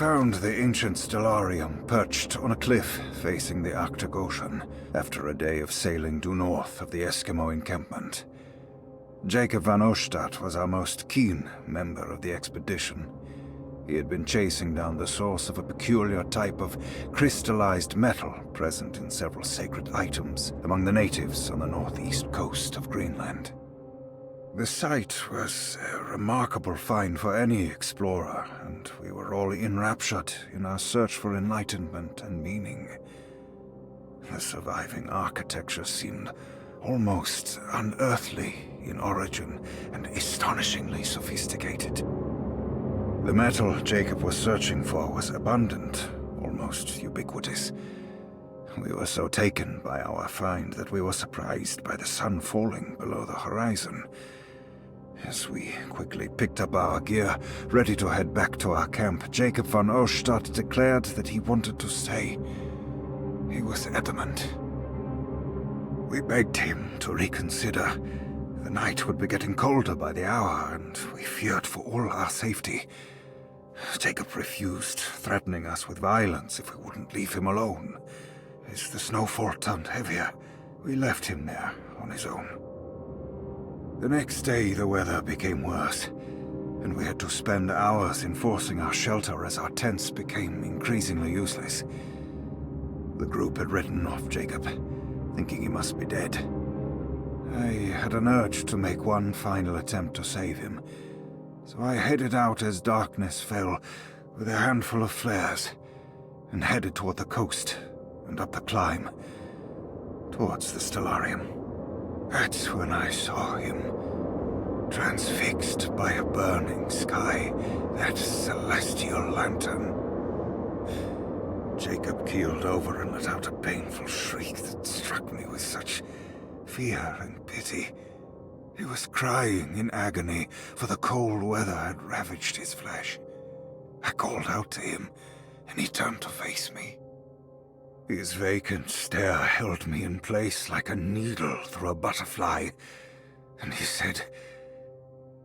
found the ancient stellarium perched on a cliff facing the Arctic Ocean after a day of sailing due north of the Eskimo encampment. Jacob van Oostad was our most keen member of the expedition. He had been chasing down the source of a peculiar type of crystallized metal present in several sacred items among the natives on the northeast coast of Greenland. The site was a remarkable find for any explorer, and we were all enraptured in our search for enlightenment and meaning. The surviving architecture seemed almost unearthly in origin and astonishingly sophisticated. The metal Jacob was searching for was abundant, almost ubiquitous. We were so taken by our find that we were surprised by the sun falling below the horizon. As we quickly picked up our gear, ready to head back to our camp, Jacob van Oostad declared that he wanted to stay. He was adamant. We begged him to reconsider. The night would be getting colder by the hour, and we feared for all our safety. Jacob refused, threatening us with violence if we wouldn't leave him alone. As the snowfall turned heavier, we left him there on his own. The next day, the weather became worse, and we had to spend hours enforcing our shelter as our tents became increasingly useless. The group had written off Jacob, thinking he must be dead. I had an urge to make one final attempt to save him, so I headed out as darkness fell with a handful of flares and headed toward the coast and up the climb, towards the stellarium. That's when I saw him, transfixed by a burning sky, that celestial lantern. Jacob keeled over and let out a painful shriek that struck me with such fear and pity. He was crying in agony, for the cold weather had ravaged his flesh. I called out to him, and he turned to face me. His vacant stare held me in place like a needle through a butterfly, and he said,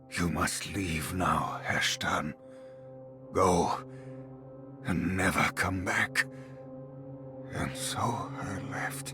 "You must leave now, Herrstan. Go, and never come back." And so I left.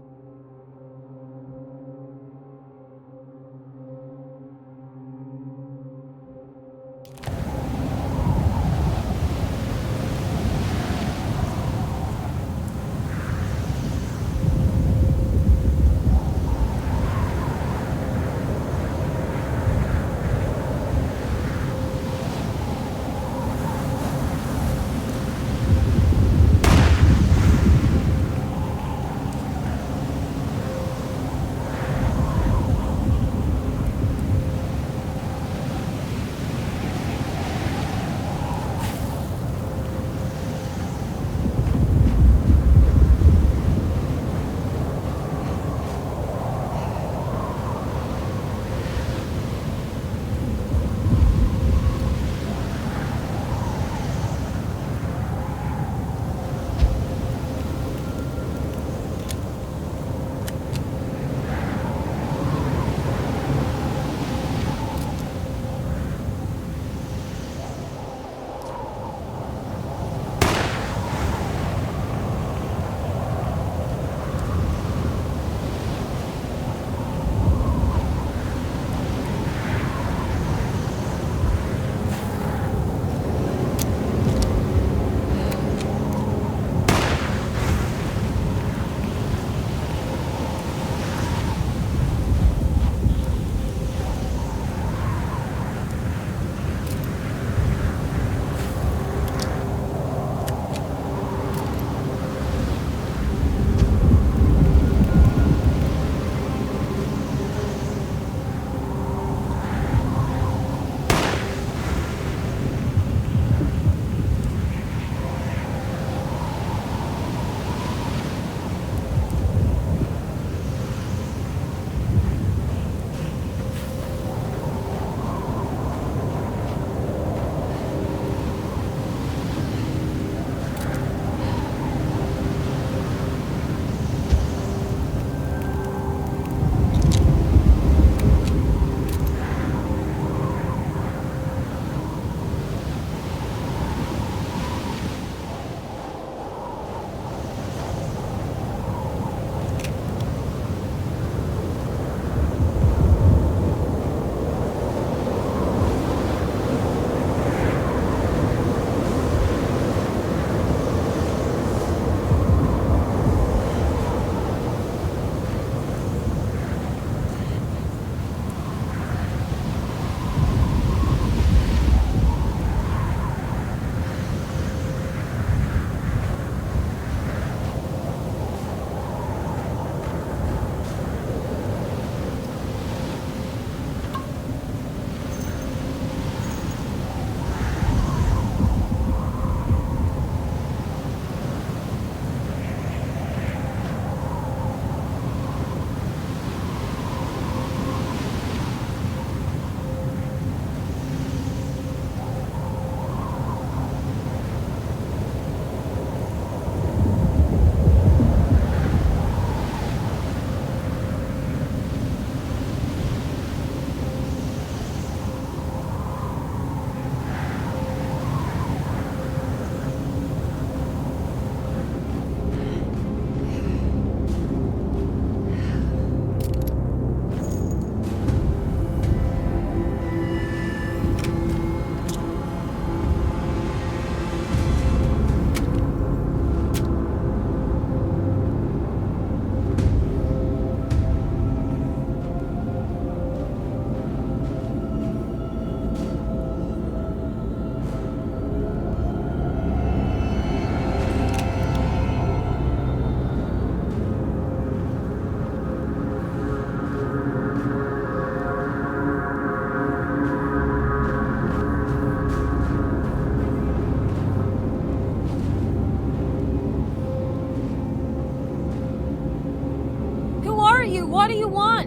What do you want?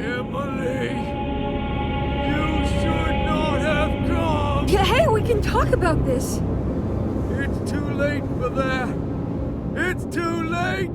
Emily, you should not have come. Yeah, hey, we can talk about this. It's too late for that. It's too late.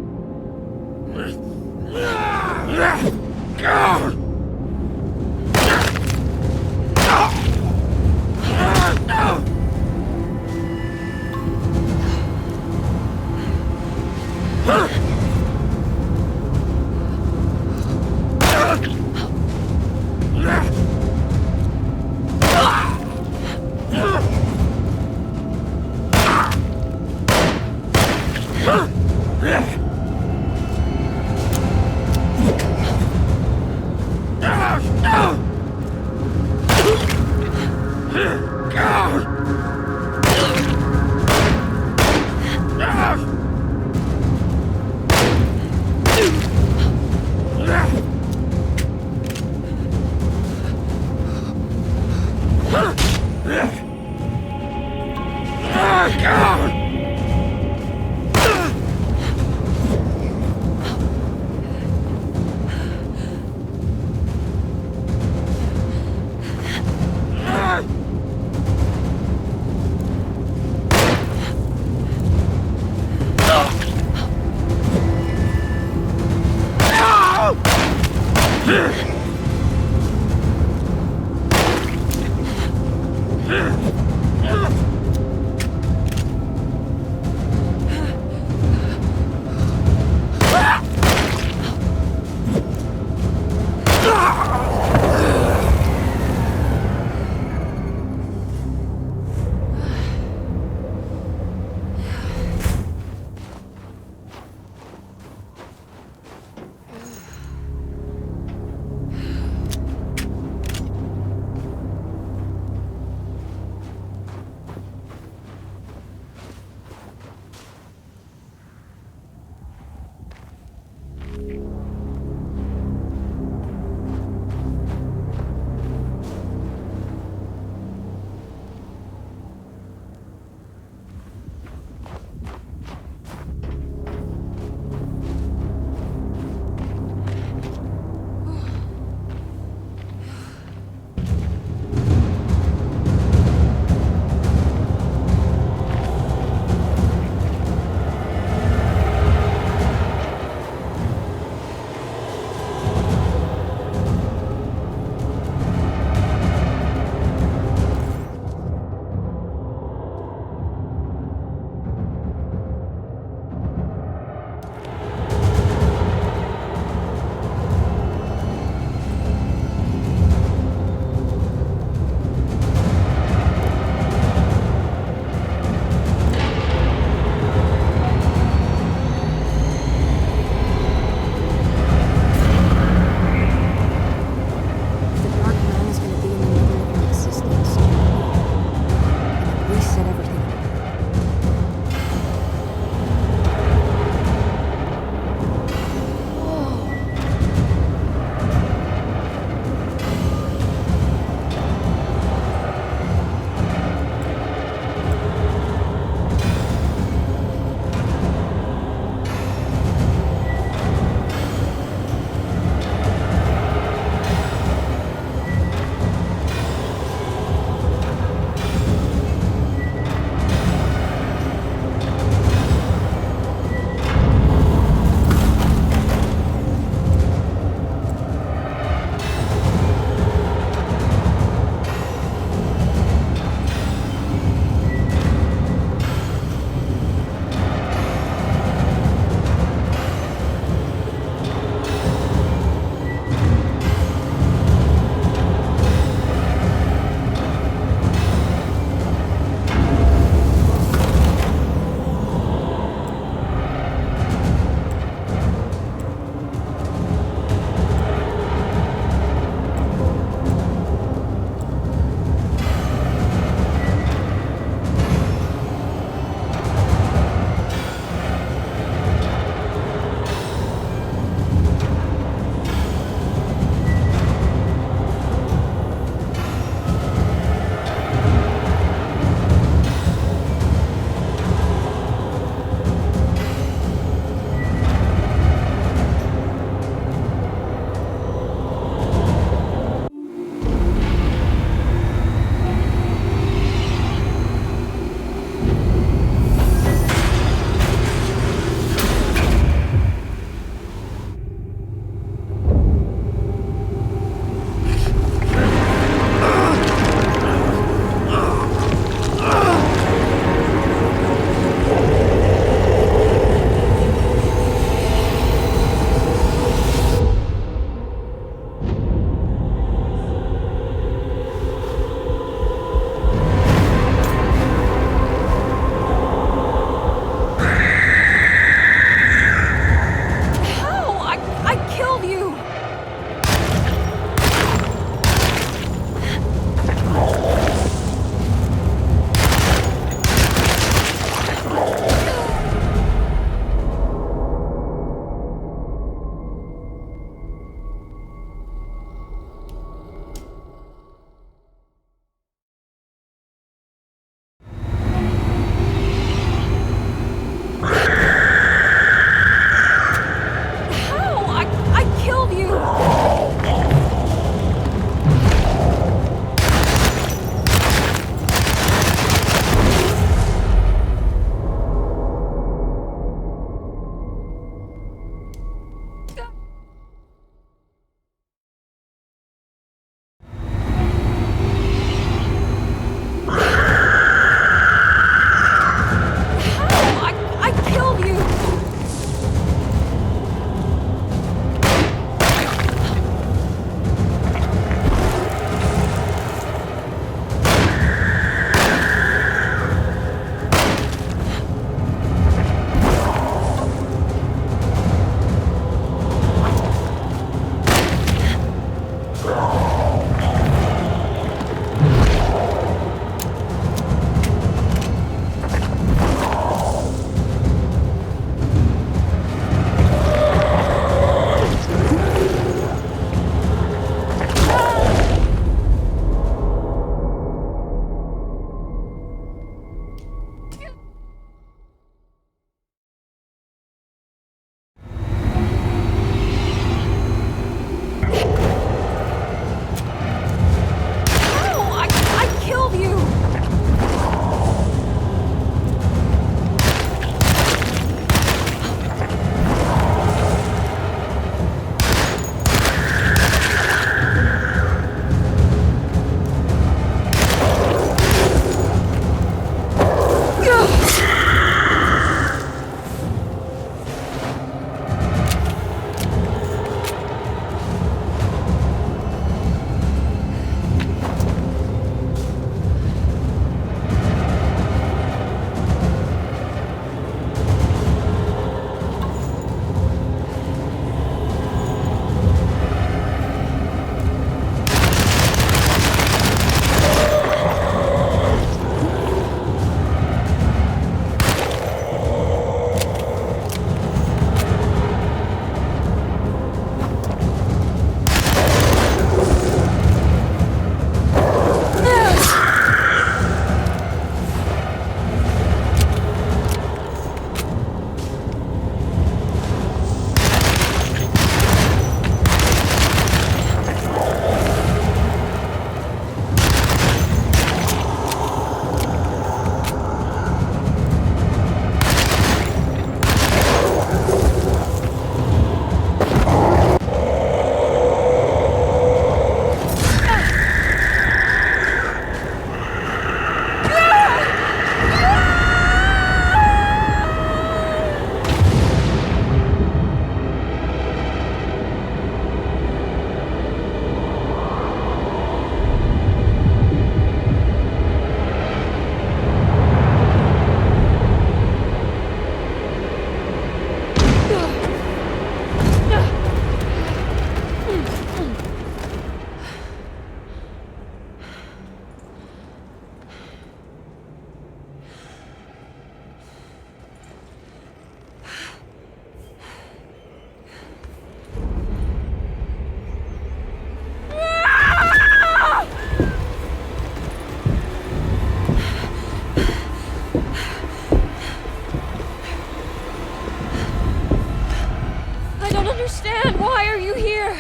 Why are you here?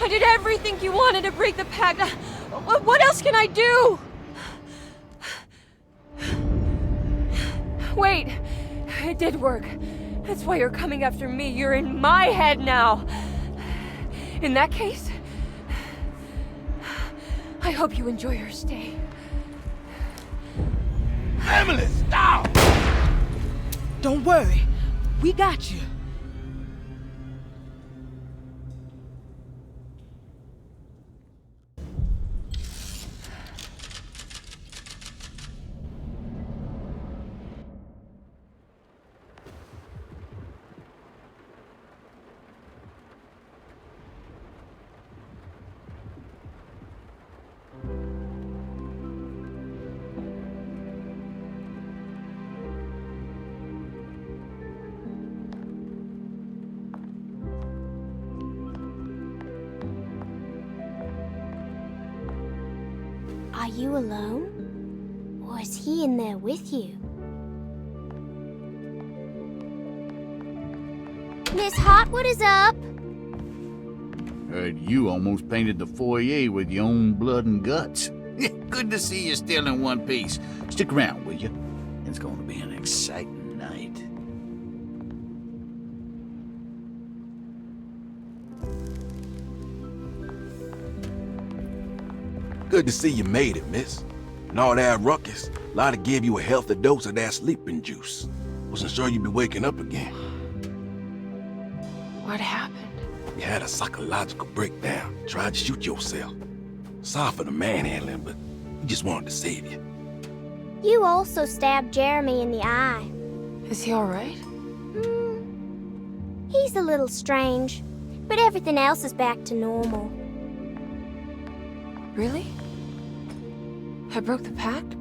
I did everything you wanted to break the pact. What else can I do? Wait, it did work. That's why you're coming after me. You're in my head now. In that case, I hope you enjoy your stay. Emily, stop! Don't worry, we got you. Are you alone? Or is he in there with you? Miss Hot, what is up? Heard you almost painted the foyer with your own blood and guts. Good to see you still in one piece. Stick around, will you? It's going to be an exciting night. Good to see you made it, miss. And all that ruckus, Lottie gave you a healthy dose of that sleeping juice. Wasn't sure you'd be waking up again. What happened? You had a psychological breakdown. Tried to shoot yourself. Sorry for the manhandling, but we just wanted to save you. You also stabbed Jeremy in the eye. Is he alright? He's a little strange, but everything else is back to normal. Really? I broke the pact?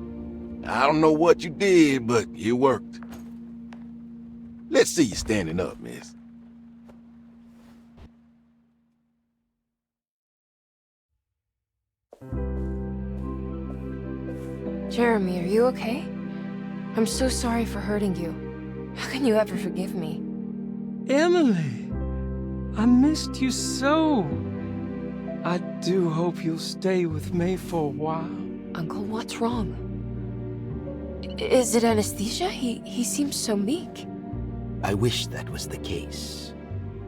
I don't know what you did, but it worked. Let's see you standing up, miss. Jeremy, are you okay? I'm so sorry for hurting you. How can you ever forgive me? Emily, I missed you so. I do hope you'll stay with me for a while. Uncle, what's wrong? Is it anesthesia? He seems so meek. I wish that was the case.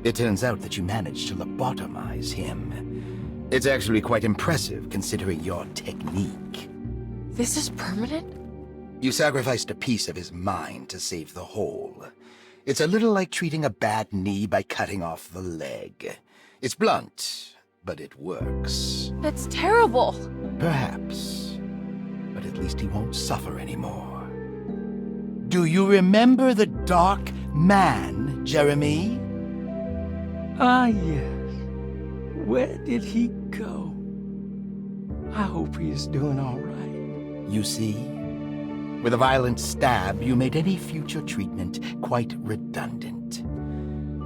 It turns out that you managed to lobotomize him. It's actually quite impressive considering your technique. This is permanent? You sacrificed a piece of his mind to save the whole. It's a little like treating a bad knee by cutting off the leg. It's blunt, but it works. That's terrible. Perhaps. But at least he won't suffer anymore. Do you remember the Dark Man, Jeremy? Ah, yes. Where did he go? I hope he is doing all right. You see? With a violent stab, you made any future treatment quite redundant.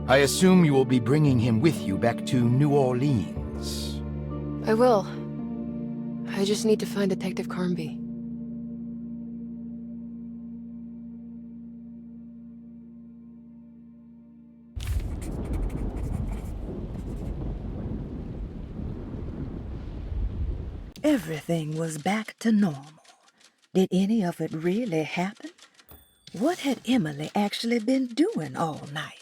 I assume you will be bringing him with you back to New Orleans. I will. I just need to find Detective Carnby. Everything was back to normal. Did any of it really happen? What had Emily actually been doing all night?